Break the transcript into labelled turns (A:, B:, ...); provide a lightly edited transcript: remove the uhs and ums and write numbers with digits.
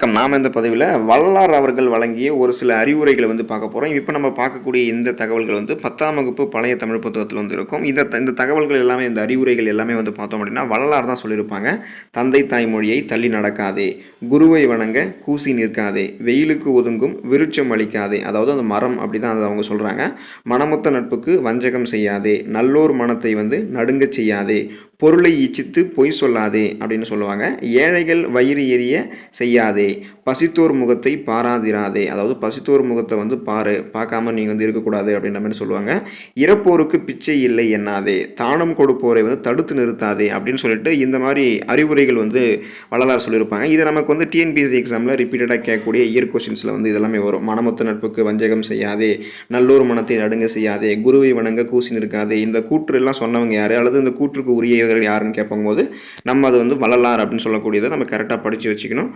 A: வணக்கம். நாம இந்த பதிவுல வள்ளலார் அவர்கள் வழங்கிய ஒரு சில அறிவுரைகளை பார்க்க போறோம். இப்ப நம்ம பார்க்கக்கூடிய இந்த தகவல்கள் 10ஆம் வகுப்பு பழைய தமிழ் புத்தகத்துல இருக்கும். இந்த தகவல்கள் எல்லாமே, இந்த அறிவுரைகள் எல்லாமே பார்த்தோம் அப்படின்னா வள்ளலார் தான் சொல்லியிருப்பாங்க. தந்தை தாய்மொழியை தள்ளி நடக்காதே, குருவை வணங்க கூசி நிற்காதே, வெயிலுக்கு ஒதுங்கும் விருட்சம் அளிக்காதே, அதாவது அந்த மரம் அப்படிதான் அதை அவங்க சொல்றாங்க. மனமொத்த நட்புக்கு வஞ்சகம் செய்யாதே, நல்லோர் மனத்தை நடுங்க செய்யாதே, பொருளை இச்சித்து பொய் சொல்லாதே அப்படின்னு சொல்லுவாங்க. ஏழைகள் வயிறு எரிய செய்யாதே, பசித்தோர் முகத்தை பாராதிராதே, அதாவது பசித்தோர் முகத்தை பாரு, பார்க்காம நீ இருக்கக்கூடாது அப்படின்ற மாதிரி சொல்லுவாங்க. இறப்போருக்கு பிச்சை இல்லை எண்ணாதே, தானம் கொடுப்போரை தடுத்து நிறுத்தாதே அப்படின்னு சொல்லிட்டு இந்த மாதிரி அறிவுரைகள் வள்ளலார் சொல்லியிருப்பாங்க. இதை நமக்கு டிஎன்பிஎஸ்சி எக்ஸாமில் ரிப்பீட்டடாக கேட்கக்கூடிய இயர் கொஸ்டின்ஸில் இதெல்லாமே வரும். மனமொத்த நட்புக்கு வஞ்சகம் செய்யாதே, நல்லோர் மனத்தை நடுங்க செய்யாதே, குருவை வணங்க கூசி நிற்காதே. இந்த கூற்று எல்லாம் சொன்னவங்க யாரு, அல்லது இந்த கூற்றுக்கு உரியவர்கள் யாருன்னு கேட்போம் போது நம்ம அது வள்ளலார் அப்படின்னு சொல்லக்கூடியதை நம்ம கரெக்டாக படித்து வச்சுக்கணும்.